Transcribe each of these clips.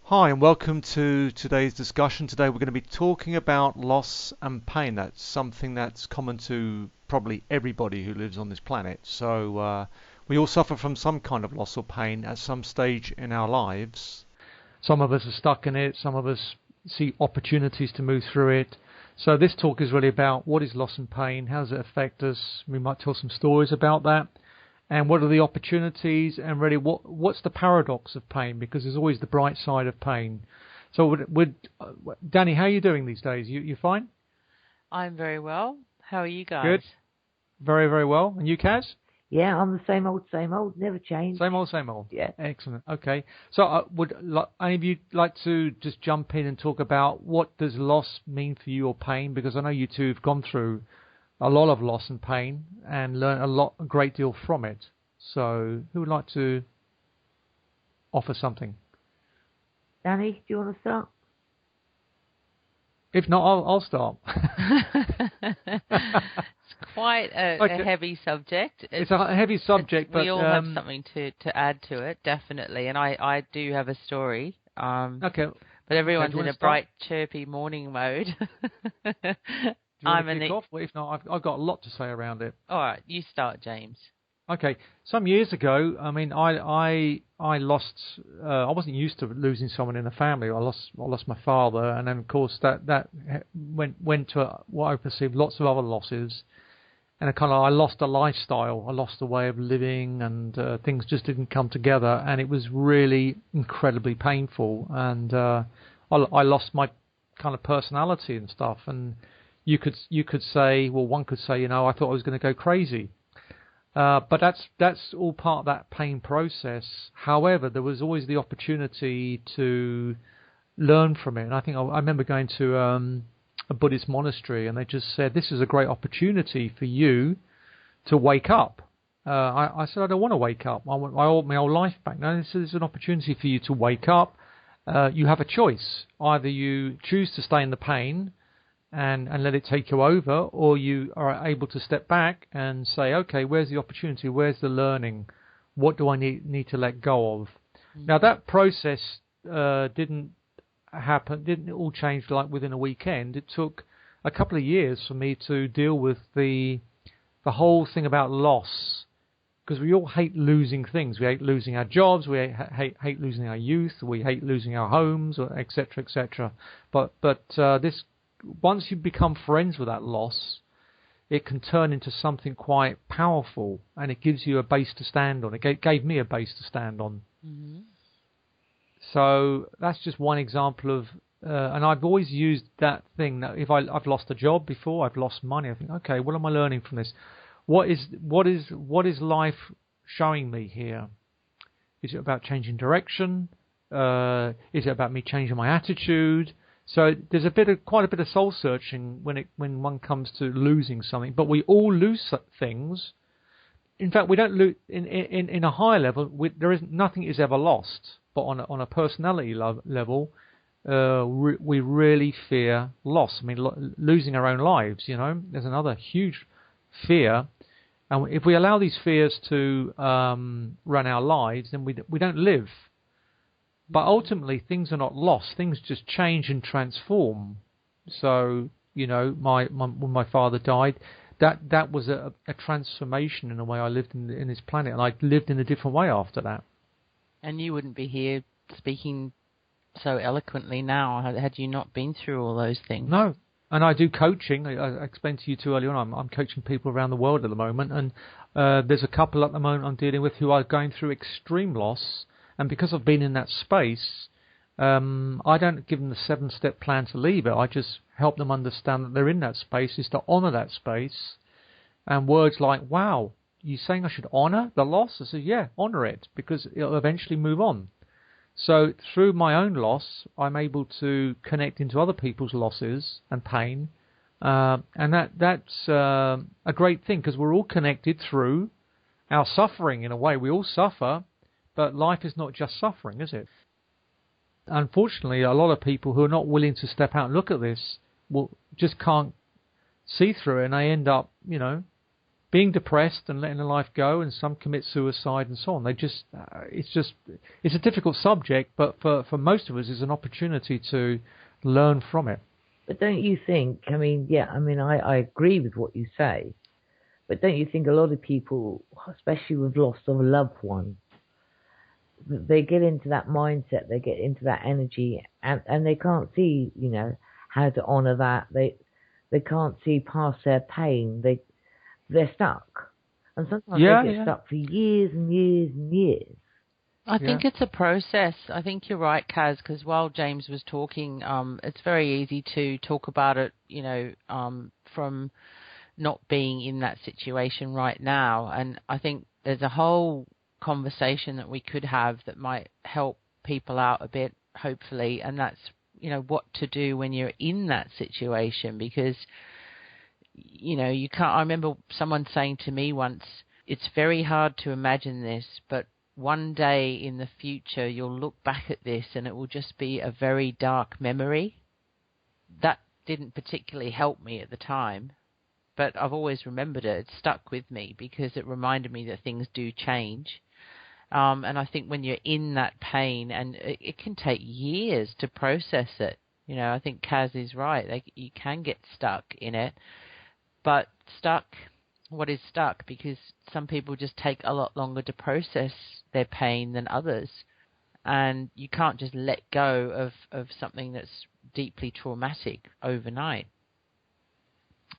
Hi, and welcome to today's discussion. Today we're going to be talking about loss and pain. That's something that's common to probably everybody who lives on this planet. So we all suffer from some kind of loss or pain at some stage in our lives. Some of us are stuck in it. Some of us see opportunities to move through it. So this talk is really about what is loss and pain, how does it affect us. We might tell some stories about that. And what are the opportunities, and really what's the paradox of pain? Because there's always the bright side of pain. So, Danny, how are you doing these days? You fine? I'm very well. How are you guys? Good. Very, very well. And you, Kaz? Yeah, I'm the same old, never changed. Same old, same old. Yeah. Excellent. Okay. So would any of you like to just jump in and talk about what does loss mean for you or pain? Because I know you two have gone through a lot of loss and pain and learn a great deal from it. So who would like to offer something? Danny, do you want to start? If not, I'll start. It's quite a heavy subject. It's a heavy subject, but we all have something to add to it, definitely. And I do have a story. Okay. But everyone's in a bright, chirpy morning mode. Do you want to kick off? Well, if not, I've got a lot to say around it. All right, you start, James. Okay. Some years ago, I mean, I lost. I wasn't used to losing someone in the family. I lost my father, and then of course that went to what I perceived lots of other losses, and I lost a lifestyle. I lost a way of living, and things just didn't come together, and it was really incredibly painful. And I lost my kind of personality and stuff, and you could say, well, one could say, I thought I was going to go crazy. But that's all part of that pain process. However, there was always the opportunity to learn from it. And I think I remember going to a Buddhist monastery, and they just said, this is a great opportunity for you to wake up. I said, I don't want to wake up. I want my old life back. No, this is an opportunity for you to wake up. You have a choice. Either you choose to stay in the pain and let it take you over, or you are able to step back and say, okay, where's the opportunity? Where's the learning? What do I need to let go of? Mm-hmm. Now, that process didn't all change like within a weekend. It took a couple of years for me to deal with the whole thing about loss, because we all hate losing things. We hate losing our jobs. We hate losing our youth. We hate losing our homes, etc., etc. But this, once you become friends with that loss, it can turn into something quite powerful, and it gives you a base to stand on. It gave me a base to stand on. Mm-hmm. So that's just one example of, and I've always used that thing that if I've lost a job before, I've lost money, I think, okay, what am I learning from this? What is life showing me here? Is it about changing direction? Is it about me changing my attitude? So there's quite a bit of soul searching when one comes to losing something. But we all lose things. In fact, we don't lose in a higher level. Nothing is ever lost. But on a personality level, we really fear loss. I mean, losing our own lives. There's another huge fear. And if we allow these fears to run our lives, then we don't live. But ultimately, things are not lost. Things just change and transform. So, when my father died, that was a transformation in the way I lived in this planet, and I lived in a different way after that. And you wouldn't be here speaking so eloquently now had you not been through all those things. No. And I do coaching. I explained to you too earlier on. I'm coaching people around the world at the moment, and there's a couple at the moment I'm dealing with who are going through extreme loss. And because I've been in that space, I don't give them the 7-step plan to leave it. I just help them understand that they're in that space, is to honour that space. And words like, wow, you saying I should honour the loss? I said, yeah, honour it, because it'll eventually move on. So through my own loss, I'm able to connect into other people's losses and pain. And that's a great thing, because we're all connected through our suffering in a way. We all suffer. But life is not just suffering, is it? Unfortunately, a lot of people who are not willing to step out and look at this just can't see through it, and they end up, being depressed and letting their life go, and some commit suicide and so on. They just, it's a difficult subject, but for most of us, it's an opportunity to learn from it. But don't you think, I agree with what you say, but don't you think a lot of people, especially with loss of a loved one, they get into that mindset, they get into that energy, and they can't see, how to honour that. They can't see past their pain. They're stuck. And sometimes they get stuck for years and years and years. I think it's a process. I think you're right, Kaz, because while James was talking, it's very easy to talk about it, from not being in that situation right now. And I think there's a whole conversation that we could have that might help people out a bit, hopefully, and that's, what to do when you're in that situation, because you can't. I remember someone saying to me once, it's very hard to imagine this, but one day in the future you'll look back at this and it will just be a very dark memory. That didn't particularly help me at the time, but I've always remembered it. It stuck with me because it reminded me that things do change. And I think when you're in that pain, and it can take years to process it, I think Kaz is right. You can get stuck in it. But what is stuck? Because some people just take a lot longer to process their pain than others. And you can't just let go of something that's deeply traumatic overnight.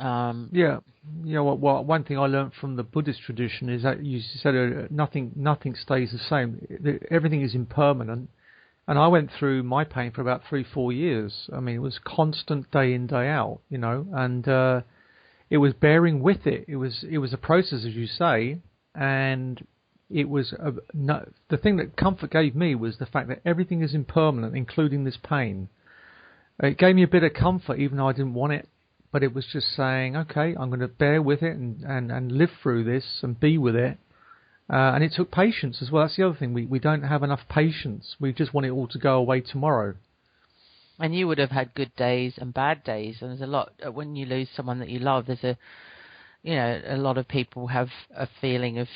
One thing I learned from the Buddhist tradition is that you said nothing stays the same. Everything is impermanent. And I went through my pain for about 3-4 years. I mean, it was constant day in, day out, and it was bearing with it. It was a process, as you say, and it was the thing that comfort gave me was the fact that everything is impermanent, including this pain. It gave me a bit of comfort, even though I didn't want it. But it was just saying, okay, I'm going to bear with it and live through this and be with it. And it took patience as well. That's the other thing. We don't have enough patience. We just want it all to go away tomorrow. And you would have had good days and bad days. And there's a lot, when you lose someone that you love, there's a lot of people have a feeling of,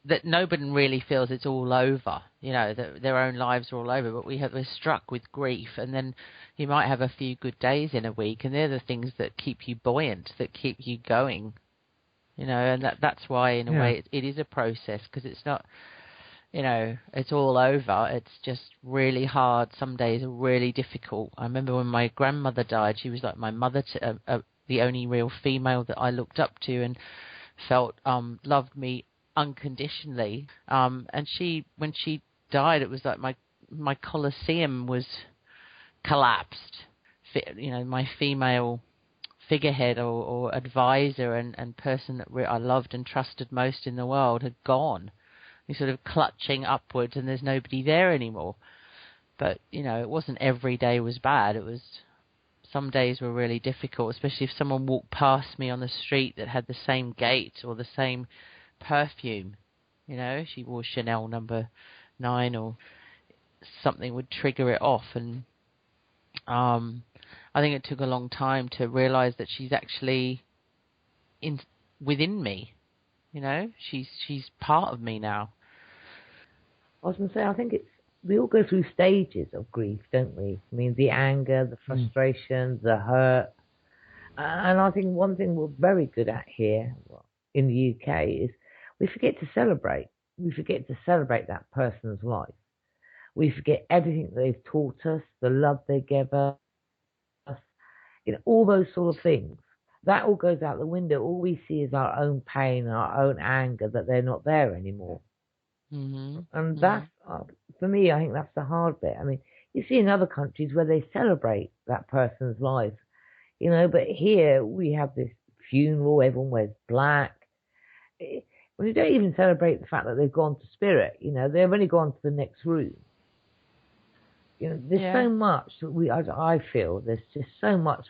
that nobody really feels it's all over, that their own lives are all over, but we're struck with grief, and then you might have a few good days in a week, and they're the things that keep you buoyant, that keep you going, and that's why, in a way, it is a process, because it's not, it's all over. It's just really hard. Some days are really difficult. I remember when my grandmother died, she was like my mother, the only real female that I looked up to and felt loved me unconditionally. And when she died, it was like my Colosseum was collapsed. My female figurehead or advisor and person that I loved and trusted most in the world had gone. You're sort of clutching upwards and there's nobody there anymore. But, it wasn't every day was bad. It was, some days were really difficult, especially if someone walked past me on the street that had the same gait or the same perfume. She wore Chanel number 9 or something would trigger it off. And I think it took a long time to realize that she's actually within me. She's part of me now. I was going to say, I think we all go through stages of grief, don't we? I mean, the anger, the frustration, the hurt. And I think one thing we're very good at here in the UK is we forget to celebrate. We forget to celebrate that person's life. We forget everything they've taught us, the love they gave us, all those sort of things. That all goes out the window. All we see is our own pain, our own anger, that they're not there anymore. Mm-hmm. And that's, for me, I think that's the hard bit. I mean, you see in other countries where they celebrate that person's life, but here we have this funeral, everyone wears black. When you don't even celebrate the fact that they've gone to spirit, they've only gone to the next room. There's so much that I feel there's just so much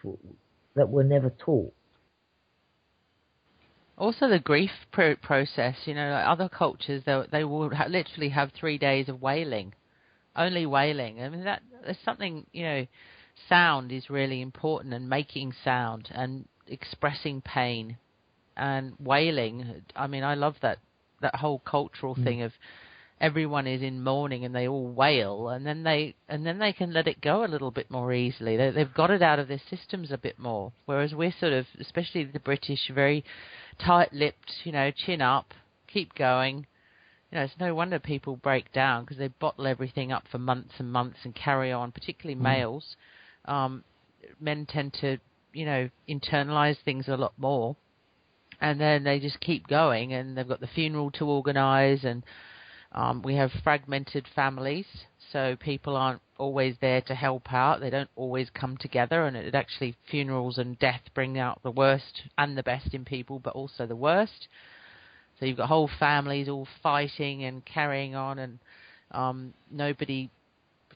that we're never taught. Also, the grief process, like other cultures, they will literally have 3 days of wailing, only wailing. I mean, there's something, sound is really important, and making sound and expressing pain and wailing. I mean, I love that whole cultural thing of everyone is in mourning and they all wail, and then they can let it go a little bit more easily. They've got it out of their systems a bit more, whereas we're sort of, especially the British, very tight-lipped, chin up, keep going. It's no wonder people break down, because they bottle everything up for months and months and carry on, particularly males. Men tend to, internalize things a lot more, and then they just keep going, and they've got the funeral to organise, and we have fragmented families, so people aren't always there to help out. They don't always come together, and it actually, funerals and death bring out the worst and the best in people, but also the worst. So you've got whole families all fighting and carrying on, and nobody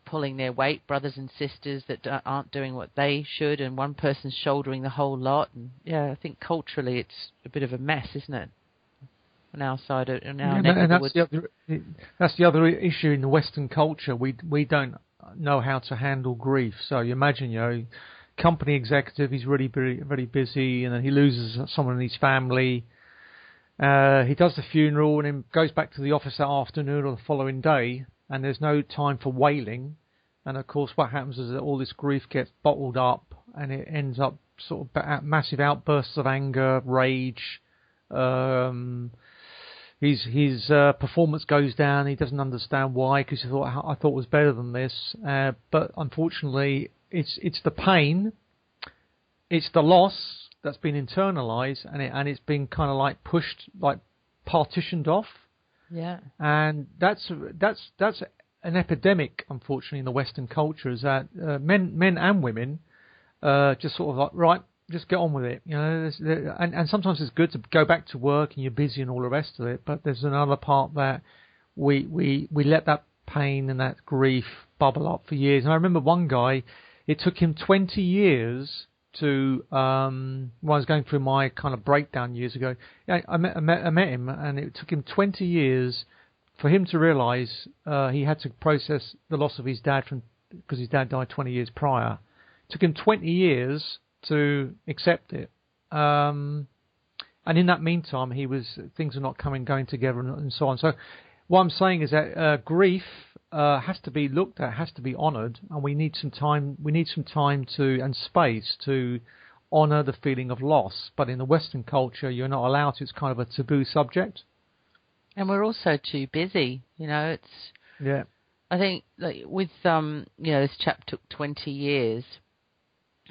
pulling their weight, brothers and sisters that aren't doing what they should, and one person's shouldering the whole lot. And yeah, I think culturally it's a bit of a mess, isn't it? On our side, on our neck of the woods. That's the other issue in the Western culture. We don't know how to handle grief. So you imagine, company executive, he's really very, very busy, and then he loses someone in his family. He does the funeral and then goes back to the office that afternoon or the following day, and there's no time for wailing. And of course, what happens is that all this grief gets bottled up, and it ends up sort of massive outbursts of anger, rage. His performance goes down. He doesn't understand why, because I thought it was better than this. But unfortunately, it's the pain, it's the loss that's been internalized, and it's been kind of like pushed, like partitioned off. Yeah. And that's an epidemic, unfortunately, in the Western culture, is that men and women just sort of like, right, just get on with it, and sometimes it's good to go back to work and you're busy and all the rest of it, but there's another part that we let that pain and that grief bubble up for years. And I remember one guy, it took him 20 years to, when I was going through my kind of breakdown years ago, I met him, and it took him 20 years for him to realise he had to process the loss of his dad, because his dad died 20 years prior. It took him 20 years to accept it, and in that meantime, things are not going together, and so on. So, what I'm saying is that grief has to be looked at, has to be honoured, and we need some time. We need some time and space to honour the feeling of loss. But in the Western culture, you're not allowed to. It's kind of a taboo subject, and we're also too busy. I think with this chap took 20 years.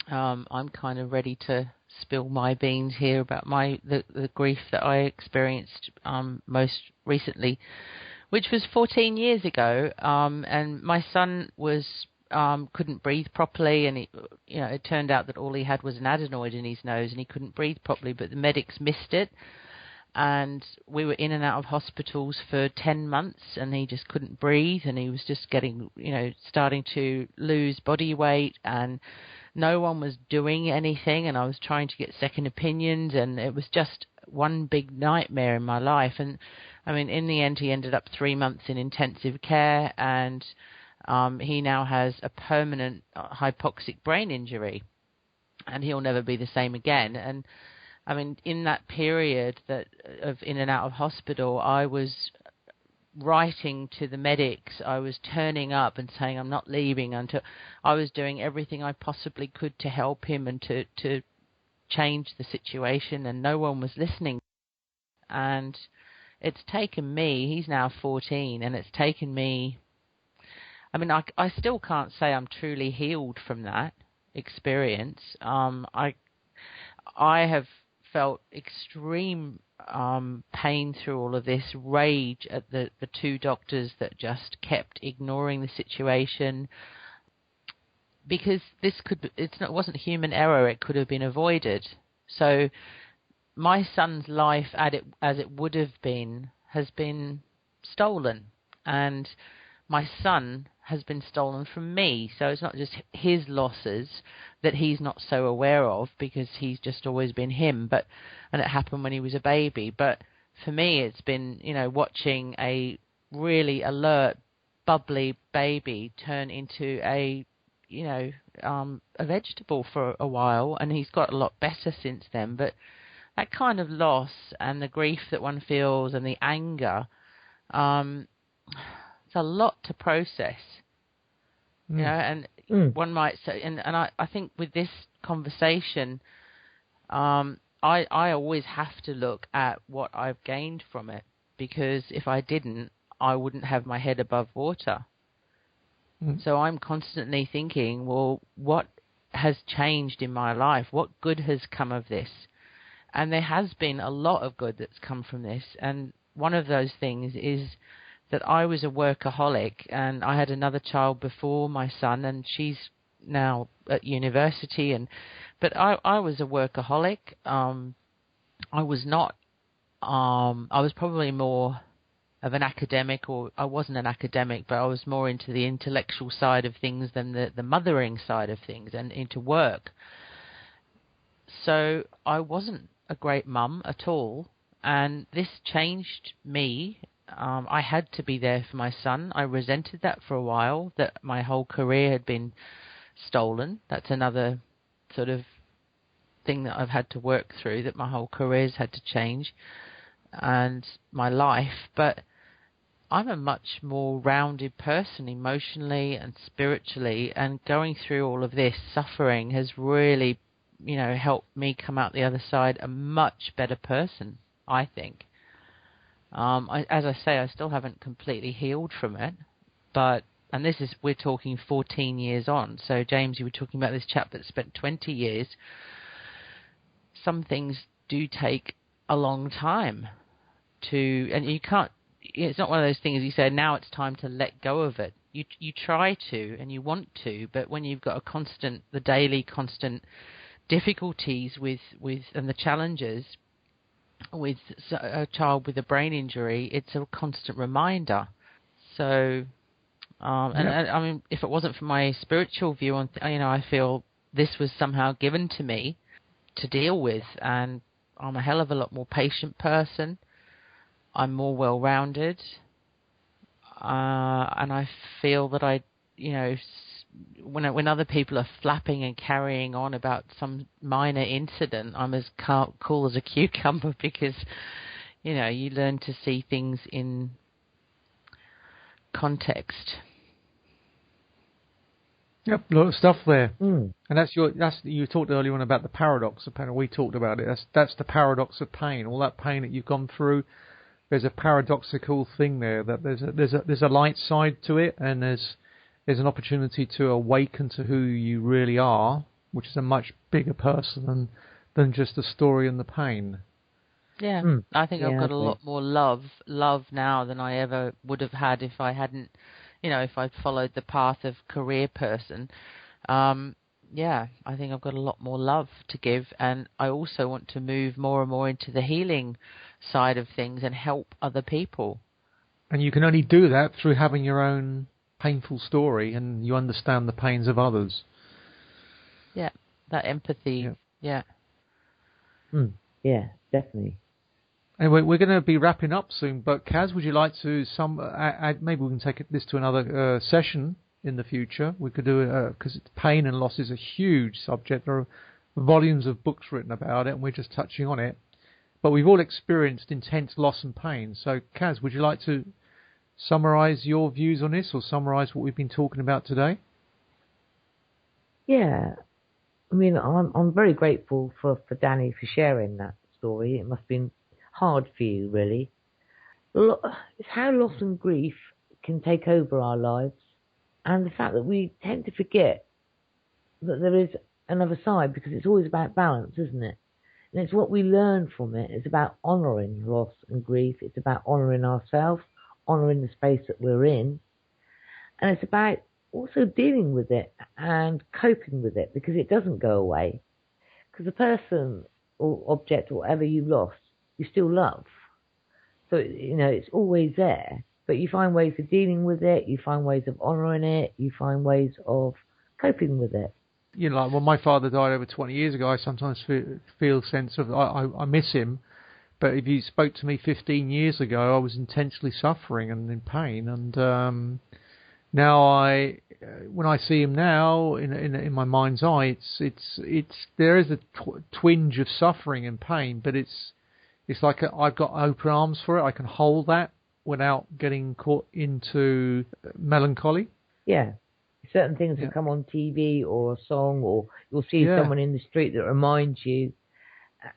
I'm kind of ready to spill my beans here about the grief that I experienced most recently, which was 14 years ago. And my son couldn't breathe properly, and it turned out that all he had was an adenoid in his nose, and he couldn't breathe properly. But the medics missed it, and we were in and out of hospitals for 10 months, and he just couldn't breathe, and he was just getting, starting to lose body weight, and no one was doing anything, and I was trying to get second opinions, and it was just one big nightmare in my life. And I mean, in the end, he ended up 3 months in intensive care, and he now has a permanent hypoxic brain injury, and he'll never be the same again. And I mean, in that period of in and out of hospital, I was writing to the medics. I was turning up and saying I'm not leaving until I was doing everything I possibly could to help him and to change the situation, and no one was listening. And it's taken me, he's now 14, and it's taken me, I mean, I still can't say I'm truly healed from that experience. I have felt extreme pain through all of this, rage at the two doctors that just kept ignoring the situation, because it wasn't human error, it could have been avoided. So my son's life as it would have been has been stolen, and my son has been stolen from me. So it's not just his losses that he's not so aware of, because he's just always been him, and it happened when he was a baby. But for me, it's been, watching a really alert, bubbly baby turn into a vegetable for a while, and he's got a lot better since then. But that kind of loss and the grief that one feels and the anger, it's a lot to process. You know, and one might say, and I think with this conversation, I always have to look at what I've gained from it, because if I didn't, I wouldn't have my head above water. So I'm constantly thinking, well, what has changed in my life? What good has come of this? And there has been a lot of good that's come from this. And one of those things is that I was a workaholic, and I had another child before my son, and she's now at university. But I was a workaholic. I was not. I was probably more of an academic, or I wasn't an academic, but I was more into the intellectual side of things than the mothering side of things, and into work. So I wasn't a great mum at all, and this changed me. I had to be there for my son. I resented that for a while, that my whole career had been stolen. That's another sort of thing that I've had to work through, that my whole career's had to change, and my life. But I'm a much more rounded person emotionally and spiritually, and going through all of this suffering has really, helped me come out the other side a much better person, I think. As I say, I still haven't completely healed from it, and we're talking 14 years on. So James, you were talking about this chap that spent 20 years. Some things do take a long time and you can't, it's not one of those things you say, now it's time to let go of it. You try to, and you want to, but when you've got the daily constant difficulties with and the challenges with a child with a brain injury, it's a constant reminder. So, and I mean, if it wasn't for my spiritual view on, I feel this was somehow given to me to deal with, and I'm a hell of a lot more patient person. I'm more well-rounded, and I feel that when other people are flapping and carrying on about some minor incident, I'm as cool as a cucumber, because, you learn to see things in context. Yep, a lot of stuff there. And you talked earlier on about the paradox of pain. We talked about it. That's the paradox of pain. All that pain that you've gone through, there's a paradoxical thing there, that there's a light side to it, and there's an opportunity to awaken to who you really are, which is a much bigger person than just the story and the pain. Yeah, I think I've got a lot more love now than I ever would have had if I hadn't, if I'd followed the path of career person. I think I've got a lot more love to give, and I also want to move more and more into the healing side of things and help other people. And you can only do that through having your own painful story, and you understand the pains of others. Yeah, that empathy. Yeah. Yeah, definitely. Anyway, we're going to be wrapping up soon, but Kaz, would you like to maybe we can take this to another session in the future? We could do it, because pain and loss is a huge subject. There are volumes of books written about it, and we're just touching on it. But we've all experienced intense loss and pain. So, Kaz, would you like to summarise your views on this, or summarise what we've been talking about today? Yeah, I mean, I'm very grateful for Danny for sharing that story. It must have been hard for you, really. It's how loss and grief can take over our lives, and the fact that we tend to forget that there is another side, because it's always about balance, isn't it? And it's what we learn from it. It's about honouring loss and grief. It's about honouring ourselves, honouring the space that we're in. And it's about also dealing with it and coping with it, because it doesn't go away. Because the person or object or whatever you lost, you still love. So, it's always there. But you find ways of dealing with it. You find ways of honouring it. You find ways of coping with it. Like when my father died over 20 years ago, I sometimes feel a sense of, I miss him. But if you spoke to me 15 years ago, I was intensely suffering and in pain. And now when I see him now in my mind's eye, it's there is a twinge of suffering and pain, but it's like I've got open arms for it. I can hold that without getting caught into melancholy. Yeah. Certain things will come on TV or a song, or you'll see someone in the street that reminds you,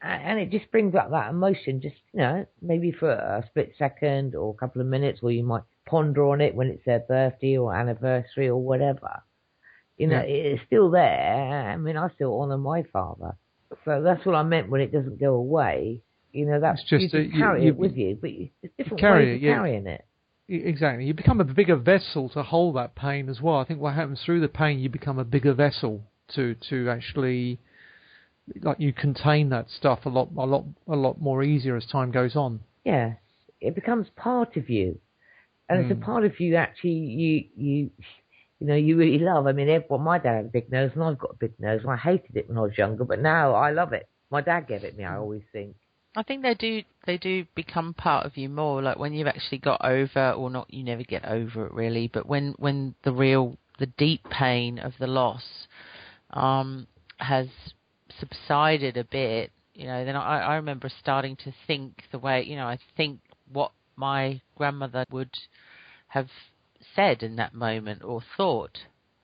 and it just brings up that emotion, just, maybe for a split second or a couple of minutes, or you might ponder on it when it's their birthday or anniversary or whatever. It's still there. I mean, I still honour my father. So that's what I meant when it doesn't go away. That's just you carry it with you, but there's different ways of carrying it. Exactly. You become a bigger vessel to hold that pain as well. I think what happens through the pain, you become a bigger vessel to actually, like, you contain that stuff a lot more easier as time goes on. Yeah, it becomes part of you, and it's a part of you actually you really love. I mean, my dad had a big nose, and I've got a big nose, and I hated it when I was younger, but now I love it. My dad gave it me. I always think. I think they do become part of you more, like when you've actually got over, or not, you never get over it really, but when the deep pain of the loss has subsided a bit, then I remember starting to think the way, I think what my grandmother would have said in that moment or thought,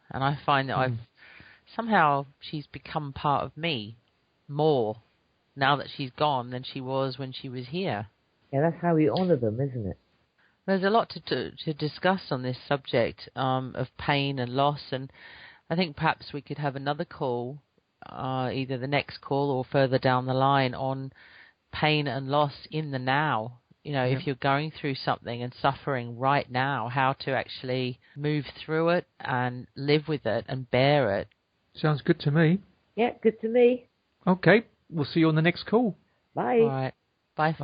and I find that she's become part of me more now that she's gone than she was when she was here. Yeah, that's how we honour them, isn't it? There's a lot to discuss on this subject of pain and loss, and I think perhaps we could have another call, either the next call or further down the line, on pain and loss in the now. If you're going through something and suffering right now, how to actually move through it and live with it and bear it. Sounds good to me. Yeah, good to me. Okay. We'll see you on the next call. Bye. All right. Bye.